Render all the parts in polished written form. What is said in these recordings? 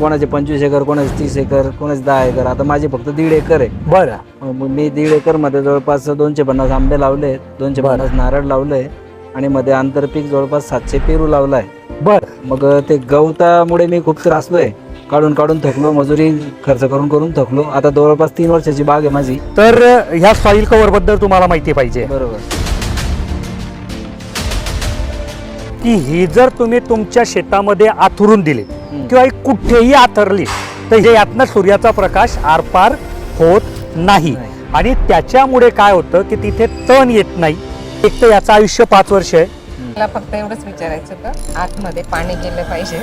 कोणाचे 25 एकर, कोणाचे 30 एकर, कोणाचे 10 एकर. आता माझे फक्त 1.5 एकर आहे. बरं. मग मी 1.5 एकर मध्ये जवळपास 250 आंबे लावले, 250 नारळ लावले आणि मध्ये आंतरपीक जवळपास 700 पेरू लावलाय. बरं. मग ते गवतामुळे मी खूप त्रासलोय, काढून थकलो, मजुरी खर्च करून थकलो. आता जवळपास 3 वर्षाची बाग आहे माझी. तर ह्या सॉइल कव्हर बद्दल तुम्हाला माहिती पाहिजे बरोबर की ही जर तुम्ही तुमच्या शेतामध्ये आथरून दिली किंवा कुठेही आथरली तर हे यातनं सूर्याचा प्रकाश आरपार होत नाही. आणि त्याच्यामुळे काय होतं की तिथे तण येत नाही. एक तर याचं आयुष्य 5 वर्ष आहे. मला फक्त एवढंच विचारायचं होतं, आतमध्ये पाणी गेलं पाहिजे.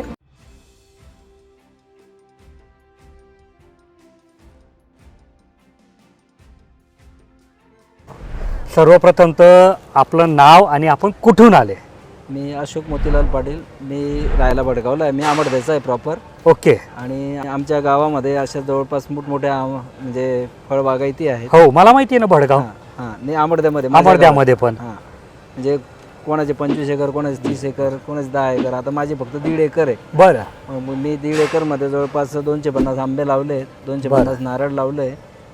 सर्वप्रथम तर आपलं नाव आणि आपण कुठून आले? मी अशोक मोतीलाल पाटील. मी राहायला भडगावला आहे. मी आंबडद्याचा आहे प्रॉपर. ओके. आणि आमच्या गावामध्ये अशा जवळपास मोठमोठ्या म्हणजे फळबागायती आहेत. हो, मला माहिती आहे ना भडगाव. हां, नाही आंबडद्यामध्ये पण हां, म्हणजे कोणाचे 25 एकर, कोणाचे 30 एकर, कोणाचे 10 एकर. आता माझे फक्त 1.5 एकर आहे. बरं. मग मी 1.5 एकर मध्ये जवळपास 250 आंबे लावले, 250 नारळ लावले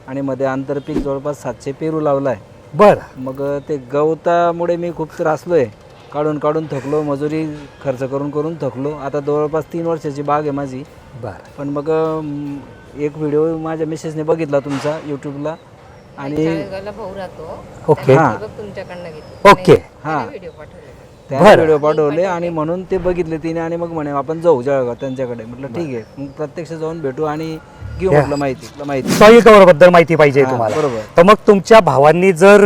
आणि मध्ये आंतरपीक जवळपास 700 पेरू लावलाय. बरं. मग ते गवतामुळे मी खूप त्रासलोय, काढून थकलो, मजुरी खर्च करून थकलो. आता जवळपास 3 वर्षाची बाग आहे माझी. बरं. पण मग एक व्हिडिओ माझ्या मिसेसने बघितला तुमचा यूट्यूबला आणि भाऊ राहतो. ओके. तुमच्याकडनं घेतलं. ओके. हां, व्हिडिओ पाठवले. त्याने व्हिडिओ पाठवले आणि म्हणून ते बघितले तिने आणि मग म्हणे आपण जाऊ जळगाव त्यांच्याकडे. म्हटलं ठीक आहे, मग प्रत्यक्ष जाऊन भेटू आणि घेऊ म्हटलं माहिती. सॉइल कव्हर बद्दल माहिती पाहिजे तुम्हाला. बरोबर. तर मग तुमच्या भावांनी जर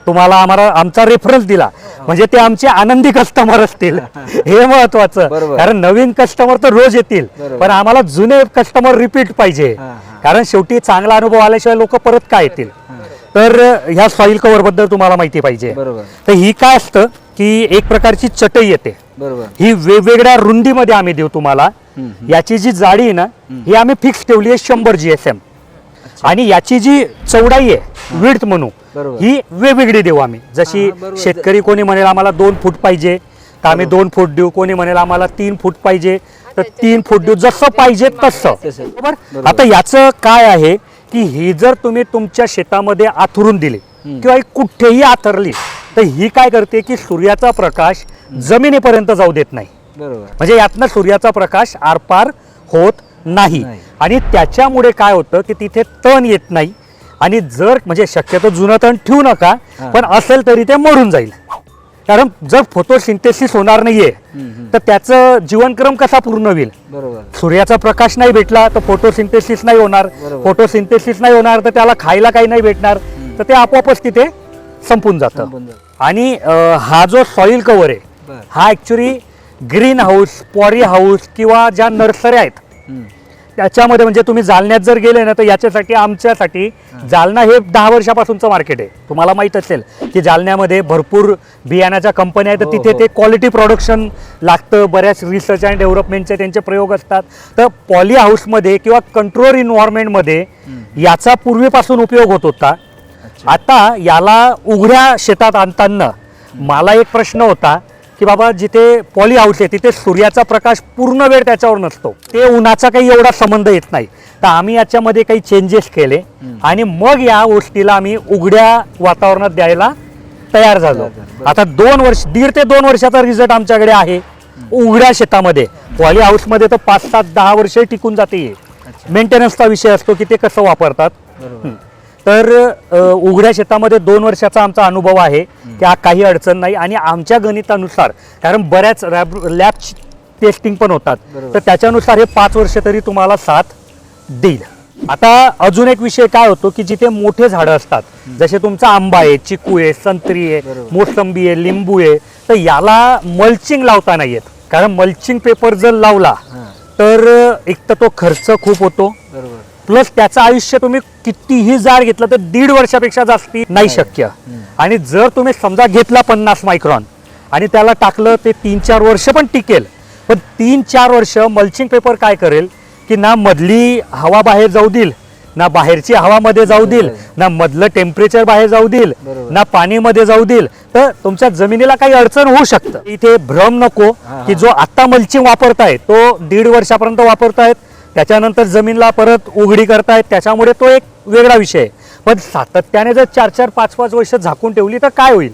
तुम्हाला आमचा रेफरन्स दिला म्हणजे ते आमचे आनंदी कस्टमर असतील हे महत्वाचं. कारण नवीन कस्टमर तर रोज येतील, पण आम्हाला जुने कस्टमर रिपीट पाहिजे. कारण शेवटी चांगला अनुभव आल्याशिवाय लोक परत काय येतील. तर ह्या सॉइल कव्हर बद्दल तुम्हाला माहिती पाहिजे. तर ही काय असतं की एक प्रकारची चटई येते. ही वेगवेगळ्या रुंदीमध्ये आम्ही देऊ तुम्हाला. याची जी जाडी आहे ना ही आम्ही फिक्स ठेवली आहे 100 GSM. आणि याची जी चौडाई आहे विड्थ म्हणू ही वेगवेगळी देऊ आम्ही. जशी शेतकरी कोणी म्हणेल आम्हाला 2 फूट पाहिजे तर आम्ही 2 फूट देऊ, कोणी म्हणेल आम्हाला 3 फूट पाहिजे तर 3 फूट देऊ, जसं पाहिजे तसं. बरोबर. आता याचं काय आहे की ही जर तुम्ही तुमच्या शेतामध्ये आथरून दिली किंवा कुठेही आथरली तर ही काय करते की सूर्याचा प्रकाश जमिनीपर्यंत जाऊ देत नाही. म्हणजे यातनं सूर्याचा प्रकाश आरपार होत नाही. आणि त्याच्यामुळे काय होतं की तिथे तण येत नाही. आणि जर म्हणजे शक्यतो जुनं तण ठेवू नका, पण असेल तरी ते मरून जाईल. कारण जर फोटोसिंथेसिस होणार नाहीये तर त्याचं जीवनक्रम कसा पूर्ण होईल? सूर्याचा प्रकाश नाही भेटला तर फोटोसिंथेसिस नाही होणार. फोटोसिंथेसिस नाही होणार तर त्याला खायला काही नाही भेटणार, तर ते आपोआपच तिथे संपून जातं. आणि हा जो सॉइल कव्हर आहे हा ऍक्च्युली ग्रीन हाऊस, पॉरी हाऊस किंवा ज्या नर्सऱ्या आहेत त्याच्यामध्ये म्हणजे तुम्ही जालन्यात जर गेले ना तर याच्यासाठी आमच्यासाठी जालना हे 10 वर्षापासूनचं मार्केट आहे. तुम्हाला माहित असेल की जालन्यामध्ये भरपूर बियाण्याच्या कंपन्या आहेत. तिथे ते क्वालिटी प्रोडक्शन लागतं. बऱ्याच रिसर्च अँड डेव्हलपमेंटचे त्यांचे प्रयोग असतात. तर पॉली हाऊसमध्ये किंवा कंट्रोल इन्व्हायरमेंटमध्ये याचा पूर्वीपासून उपयोग होत होता. आता याला उघड्या शेतात आणताना मला एक प्रश्न होता की बाबा जिथे पॉली हाऊस आहे तिथे सूर्याचा प्रकाश पूर्ण वेळ त्याच्यावर नसतो, ते उन्हाचा काही एवढा संबंध येत नाही. तर आम्ही याच्यामध्ये काही चेंजेस केले आणि मग या गोष्टीला आम्ही उघड्या वातावरणात द्यायला तयार झालो. आता 1.5 ते 2 वर्षाचा रिझल्ट आमच्याकडे आहे उघड्या शेतामध्ये. पॉली हाऊसमध्ये तर 5, 7, 10 वर्ष टिकून जाते. मेंटेनन्सचा विषय असतो की ते कसं वापरतात. तर उघड्या शेतामध्ये 2 वर्षाचा आमचा अनुभव आहे की काही अडचण नाही. आणि आमच्या गणितानुसार, कारण बऱ्याच लॅब टेस्टिंग पण होतात, तर त्याच्यानुसार हे 5 वर्ष तरी तुम्हाला साथ देईल. आता अजून एक विषय काय होतो की जिथे मोठे झाडं असतात, जसे तुमचा आंबा आहे, चिकू आहे, संत्री आहे, मोसंबी आहे, लिंबू आहे, तर याला मल्चिंग लावता नाही येत. कारण मल्चिंग पेपर जर लावला तर एक तर तो खर्च खूप होतो, प्लस त्याचं आयुष्य तुम्ही कितीही जाड घेतलं तर 1.5 वर्षापेक्षा जास्ती नाही शक्य. आणि जर तुम्ही समजा घेतला 50 मायक्रॉन आणि त्याला टाकलं ते 3-4 वर्ष पण टिकेल. पण 3-4 वर्ष मल्चिंग पेपर काय करेल की ना मधली हवा बाहेर जाऊ देईल, ना बाहेरची हवा मध्ये जाऊ देईल, ना मधलं टेम्परेचर बाहेर जाऊ देईल, ना पाणी मध्ये जाऊ देईल. तर तुमच्या जमिनीला काही अडचण होऊ शकतं. इथे भ्रम नको की जो आता मल्चिंग वापरताय तो 1.5 वर्षापर्यंत वापरतायत त्याच्यानंतर जमीनला परत उघडी करतायत, त्याच्यामुळे तो एक वेगळा विषय आहे. पण सातत्याने जर 4-4, 5-5 वर्ष झाकून ठेवली तर काय होईल,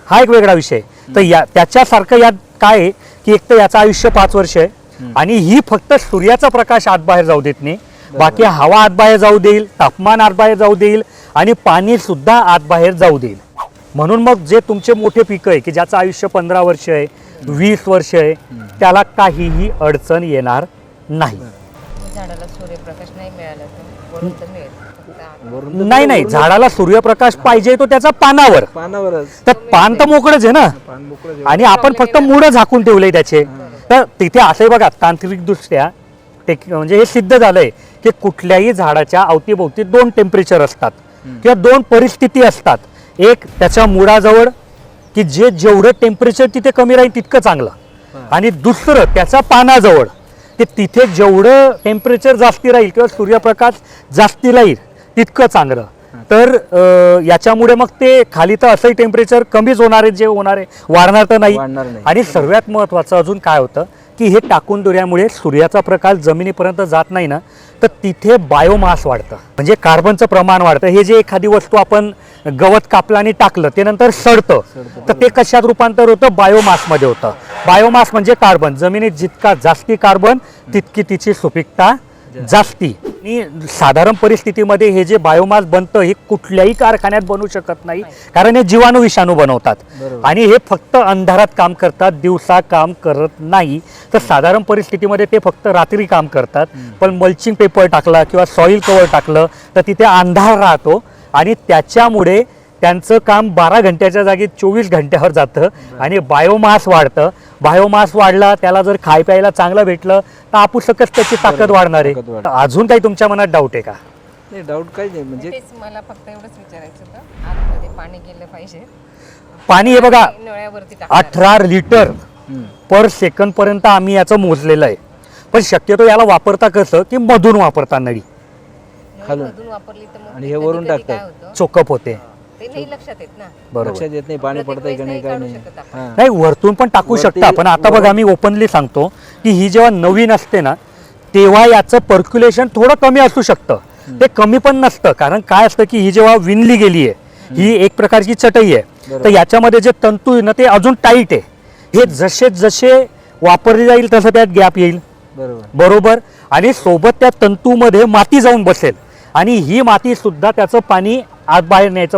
हा एक वेगळा विषय आहे. तर त्याच्यासारखं यात काय आहे की एक तर याचं आयुष्य 5 वर्ष आहे आणि ही फक्त सूर्याचा प्रकाश आत बाहेर जाऊ देत नाही, बाकी हवा आत बाहेर जाऊ देईल, तापमान आत बाहेर जाऊ देईल आणि पाणी सुद्धा आत बाहेर जाऊ देईल. म्हणून मग जे तुमचे मोठे पिकं आहे की ज्याचं आयुष्य 15 वर्ष आहे, 20 वर्ष आहे, त्याला काहीही अडचण येणार नाही. झाडाला सूर्यप्रकाश नाही मिळाला तर वरून तर मिळेल. वरून नाही, झाडाला सूर्यप्रकाश पाहिजे तो त्याचा पानावर, पानावरच तर पान तर मोकळंच आहे ना, पान मोकळं आणि आपण फक्त मुळं झाकून ठेवले त्याचे. तर तिथे असंही बघा तांत्रिकदृष्ट्या म्हणजे हे सिद्ध झालंय की कुठल्याही झाडाच्या अवतीभोवती 2 टेम्परेचर असतात किंवा 2 परिस्थिती असतात. एक त्याच्या मुळाजवळ की जेवढं टेम्परेचर तिथे कमी राहील तितकं चांगलं, आणि दुसरं त्याच्या पानाजवळ की तिथे जेवढं टेम्परेचर जास्ती राहील किंवा सूर्यप्रकाश जास्ती राहील तितकं चांगलं. तर याच्यामुळे मग ते खाली तर असंही टेम्परेचर कमीच होणार आहे, जे होणार आहे वाढणार तर नाही. वाढणार नाही. आणि सर्वात महत्त्वाचं अजून काय होतं की हे टाकून दिल्यामुळे सूर्याचा प्रकाश जमिनीपर्यंत जात नाही ना, तर तिथे बायोमास वाढतं, म्हणजे कार्बनचं प्रमाण वाढतं. हे जे एखादी वस्तू आपण गवत कापलं आणि टाकलं ते नंतर सडतं, तर ते कशात रूपांतर होतं, बायोमासमध्ये होतं. बायोमास म्हणजे कार्बन, जमिनीत जितका जास्ती कार्बन तितकी तिची सुपीकता जास्ती. आणि साधारण परिस्थितीमध्ये हे जे बायोमास बनतं हे कुठल्याही कारखान्यात बनवू शकत नाही, कारण हे जीवाणू विषाणू बनवतात आणि हे फक्त अंधारात काम करतात, दिवसा काम करत नाही. तर साधारण परिस्थितीमध्ये ते फक्त रात्री काम करतात. पण मल्चिंग पेपर टाकला किंवा सॉईल कव्हर टाकलं तर तिथे अंधार राहतो आणि त्याच्यामुळे त्यांचं काम 12 घंट्याच्या जागी 24 घंट्यावर जातं आणि बायोमास वाढतं. बायोमास वाढला, त्याला जर खाय प्यायला चांगलं भेटलं तर आपुसकच त्याची ताकद वाढणार आहे. अजून काही तुमच्या मनात डाऊट आहे का? नाही, डाऊट काही नाही. म्हणजे तेच मला फक्त एवढंच विचारायचं होतं, आतमध्ये पाणी गेलं पाहिजे. पाणी हे बघा नळ्यावरती टाकणार. 18 लिटर पर सेकंद पर्यंत आम्ही याचं मोजलेलं आहे. पण शक्यतो याला वापरता कसं की मधून वापरता नळी खालून. मधून वापरली तर मग आणि ते हे वरून कधी-कधी टाकतात. काय होतं, चोकअप होते. ते नाही लक्षात येत ना. बरोबर. लक्षात येत नाही पाणी प्रत्येक पडतंय का नाही, वेळेस काय नाही नाही. काढू शकत आपण. हां. नाही, वरतून पण टाकू शकता. पण आता बघा मी ओपनली सांगतो की ही जेव्हा नवीन असते ना तेव्हा याचं पर्क्युलेशन थोडं कमी असू शकतं, ते कमी पण नसतं. कारण काय असतं की ही जेव्हा विणली गेली आहे ही एक प्रकारची चटई आहे, तर याच्यामध्ये जे तंतू आहे ना ते अजून टाईट आहे. हे जसे जसे वापरली जाईल तसं त्यात गॅप येईल. बरोबर. आणि सोबत त्या तंतूमध्ये माती जाऊन बसेल आणि ही माती सुद्धा त्याचं पाणी आत बाहेर न्यायचं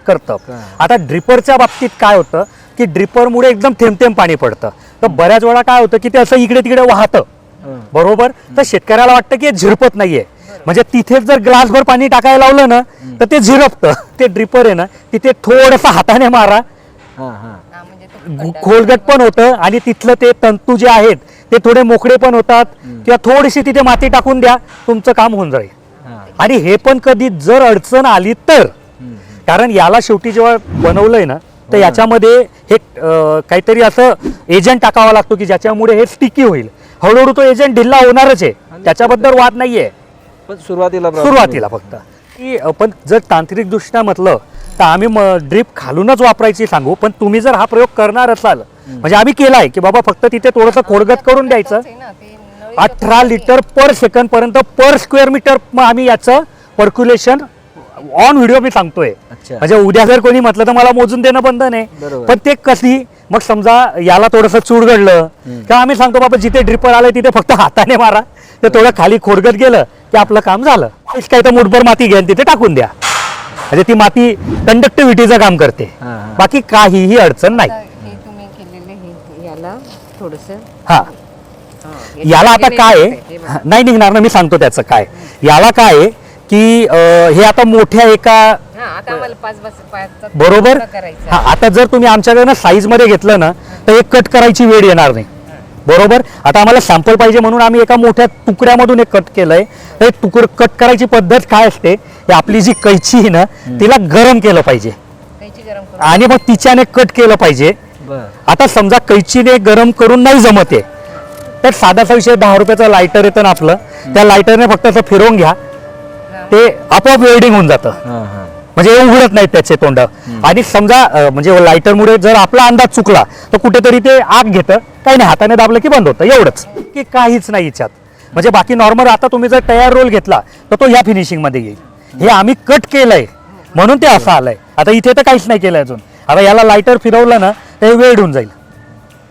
करतं. आता ड्रिपरच्या बाबतीत काय होतं की ड्रिपरमुळे एकदम थेंब थेंब पाणी पडतं, तर बऱ्याच वेळा काय होतं की ते असं इकडे तिकडे वाहतं. बरोबर. तर शेतकऱ्याला वाटतं की हे झिरपत नाहीये, म्हणजे तिथेच जर ग्लासभर पाणी टाकायला लावलं ना तर ते झिरपतं. ते ड्रिपर आहे ना तिथे थोडंसं हाताने मारा, हा, म्हणजे तो खोलगट पण होतं आणि तिथलं ते तंतू जे आहेत ते थोडे मोकळे पण होतात. किंवा थोडीशी तिथे माती टाकून द्या, तुमचं काम होऊन जाईल. आणि हे पण कधी जर अडचण आली तर, कारण याला शेवटी जेव्हा बनवलंय ना तर याच्यामध्ये हे काहीतरी असं एजंट टाकावा लागतो की ज्याच्यामुळे हे स्टिकी होईल. हळूहळू तो एजंट ढिल्ला होणारच आहे, त्याच्याबद्दल वाद नाहीये. पण सुरुवातीला फक्त की पण जर तांत्रिक दृष्ट्या म्हटलं तर आम्ही ड्रिप खालूनच वापरायची सांगू. पण तुम्ही जर हा प्रयोग करणार असाल, म्हणजे आम्ही केलाय की बाबा फक्त तिथे थोडंसं खोडगत करून द्यायचं. आहे ना, ते नळी 18 लिटर पर सेकंद पर्यंत पर स्क्वेअर मीटर आम्ही याचं पर्क्युलेशन ऑन व्हिडिओ मी सांगतोय. म्हणजे उद्या जर कोणी म्हटलं तर मला मोजून देणं बंधन आहे. पण ते कशी, मग समजा याला थोडंसं चुरगडलं किंवा आम्ही सांगतो बाबा जिथे ड्रिपर आलंय तिथे फक्त हाताने मारा, ते थोडं खाली खोडगत गेलं की आपलं काम झालं. काही तर मुठभर माती घ्या तिथे टाकून द्या, म्हणजे ती माती कंडक्टिव्हिटीचं काम करते, बाकी काहीही अडचण नाही. आता हे तुम्ही केलेले हे याला थोडंसं हा, याला आता काय आहे, नाही निघणार ना, मी सांगतो त्याचं काय. याला काय आहे की हे आता मोठ्या एका हा, आता आम्हाला 5 पायाचा बरोबर. करायचा. हा, आता जर तुम्ही आमच्याकडे साईज मध्ये घेतलं ना तर हे कट करायची वेळ येणार नाही. बरोबर. आता आम्हाला सॅम्पल पाहिजे म्हणून आम्ही एका मोठ्या तुकड्यामधून एक कट केलंय. तर कट करायची पद्धत काय असते, हे आपली जी कैची आहे ना तिला गरम केलं पाहिजे कैची गरम करून आणि मग तिच्याने कट केलं पाहिजे. आता समजा कैचीने गरम करून नाही जमत आहे तर साधासा विषय 10 रुपयाचा लायटर येतं ना आपलं, त्या लायटरने फक्त असं फिरवून घ्या, ते आपोआप वेल्डिंग होऊन जातं. म्हणजे उघडत नाहीत त्याचे तोंड. आणि समजा म्हणजे लायटरमुळे जर आपला अंदाज चुकला तर कुठेतरी ते आग घेतं, काही नाही, हाताने दाबलं की बंद होतं, एवढंच की काहीच नाही याच्यात. म्हणजे बाकी नॉर्मल आता तुम्ही जर तयार रोल घेतला तर तो ह्या फिनिशिंग मध्ये येईल. हे आम्ही कट केलंय म्हणून ते असं आलंय. आता इथे तर काहीच नाही केलंय अजून. आता याला लायटर फिरवलं ना तर वेळ होऊन जाईल.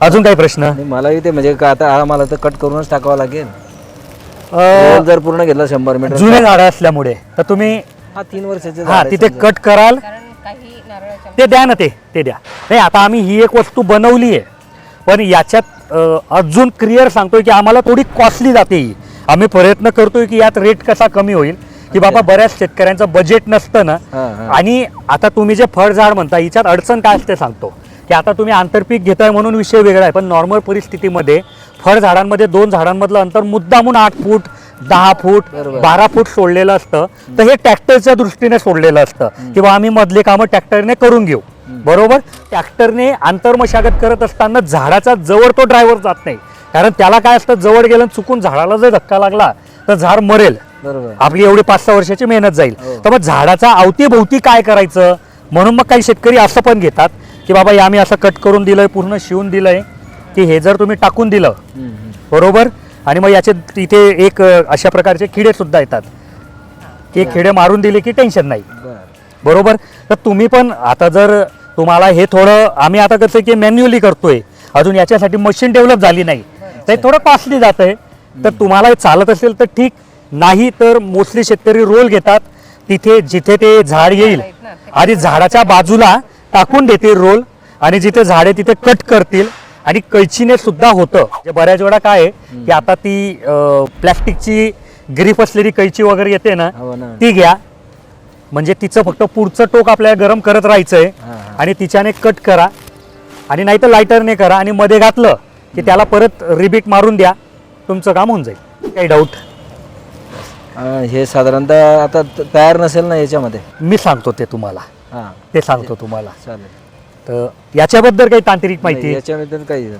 अजून काही प्रश्न? आणि मलाही ते म्हणजे का आता मला तर कट करूनच टाकावं लागेल. रोल जर पूर्ण घेतला 100 मीटर जुने झाडं असल्यामुळे तर तुम्ही 3 वर्षाचे हा तिथे कट कराल कारण काही नारळाच्या ते द्या ना, ते द्या. नाही आता आम्ही ही एक वस्तू बनवली आहे पण याच्यात अजून क्लिअर सांगतोय की आम्हाला थोडी कॉस्टली जाते ही. आम्ही प्रयत्न करतोय की यात रेट कसा कमी होईल की बाबा बऱ्याच शेतकऱ्यांचं बजेट नसतं ना. आणि आता तुम्ही जे फळझाड म्हणता हिच्यात अडचण काय असते सांगतो की आता तुम्ही आंतरपीक घेताय म्हणून विषय वेगळा आहे. पण नॉर्मल परिस्थितीमध्ये फळझाडांमध्ये 2 झाडांमधलं अंतर मुद्दामून 8 फूट 10 फूट 12 फूट सोडलेलं असतं. तर हे ट्रॅक्टरच्या दृष्टीने सोडलेलं असतं किंवा आम्ही मधले कामं ट्रॅक्टरने करून घेऊ. बरोबर. ट्रॅक्टरने आंतरमशागत करत असताना झाडाचा जवळ तो ड्रायव्हर जात नाही. कारण त्याला काय असतं जवळ गेलं चुकून झाडाला जर धक्का लागला तर झाड मरेल. बरोबर. आपली एवढी 5-6 वर्षाची मेहनत जाईल. तर मग झाडाचा अवतीभोवती काय करायचं म्हणून मग काही शेतकरी असं पण घेतात की बाबा हे आम्ही असं कट करून दिलंय पूर्ण शिवून दिलंय की हे जर तुम्ही टाकून दिलं बरोबर आणि मग याचे इथे एक अशा प्रकारचे किडे सुद्धा येतात की किडे मारून दिले की टेन्शन नाही. बरोबर. तर तुम्ही पण आता जर तुम्हाला हे थोडं आम्ही आता कसं की मॅन्युअली करतोय अजून याच्यासाठी मशीन डेव्हलप झाली नाही तर हे थोडं कॉस्टली जात आहे. तर तुम्हाला हे चालत असेल तर ठीक, नाही तर मोस्टली शेतकरी रोल घेतात. तिथे जिथे ते झाड येईल आधी झाडाच्या बाजूला टाकून देतील रोल आणि जिथे झाड आहे तिथे कट करतील आणि कैचीने सुद्धा होतं. बऱ्याच वेळा काय आहे की आता ती प्लॅस्टिकची ग्रीप असलेली कैची वगैरे येते ना ती घ्या. म्हणजे तिचं फक्त पुढचं टोक आपल्याला गरम करत राहायचंय आणि तिच्याने कट करा आणि नाही तर लायटरने करा आणि मध्ये घातलं की त्याला परत रिबीट मारून द्या. तुमचं काम होऊन जाईल. काही डाऊट? हे साधारणतः आता तयार नसेल ना याच्यामध्ये? मी सांगतो ते तुम्हाला. ते सांगतो तुम्हाला. चालेल. तर याच्याबद्दल काही तांत्रिक माहिती? याच्याबद्दल काही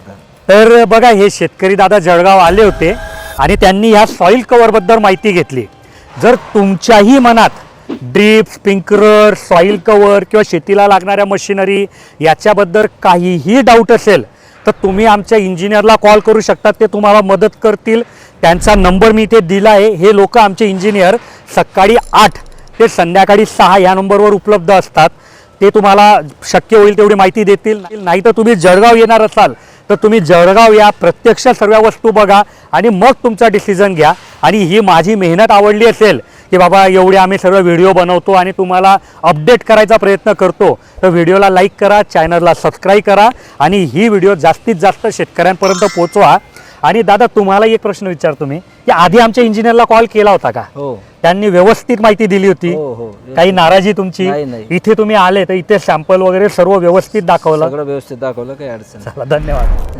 तर बघा हे शेतकरी दादा जळगाव आले होते आणि त्यांनी ह्या सॉइल कव्हर बद्दल माहिती घेतली. जर तुमच्याही मनात ड्रीप स्प्रिंकलर सॉइल कव्हर किंवा शेतीला लागणाऱ्या मशिनरी याच्याबद्दल काहीही डाऊट असेल तर तुम्ही आमच्या इंजिनियरला कॉल करू शकतात. ते तुम्हाला मदत करतील. त्यांचा नंबर मी इथे दिला आहे. हे लोक आमचे इंजिनियर सकाळी 8 ते संध्याकाळी 6 या नंबरवर उपलब्ध असतात. ते तुम्हाला शक्य होईल तेवढी माहिती देतील. नाही तर तुम्ही जळगाव येणार असाल तर तुम्ही जळगाव या, प्रत्यक्ष सर्व वस्तू बघा आणि मग तुमचा डिसिजन घ्या. आणि ही माझी मेहनत आवडली असेल की बाबा एवढे आम्ही सर्व व्हिडिओ बनवतो आणि तुम्हाला अपडेट करायचा प्रयत्न करतो तर व्हिडिओला लाईक करा, चॅनलला सबस्क्राईब करा आणि ही व्हिडिओ जास्तीत जास्त शेतकऱ्यांपर्यंत पोहोचवा. आणि दादा तुम्हाला एक प्रश्न विचारतो मी की आधी आमच्या इंजिनियरला कॉल केला होता का? हो. त्यांनी व्यवस्थित माहिती दिली होती? काही नाराजी तुमची? इथे तुम्ही आले तर इथे सॅम्पल वगैरे सर्व व्यवस्थित दाखवलं? सगळं व्यवस्थित दाखवलं, काही अडचण. चला धन्यवाद.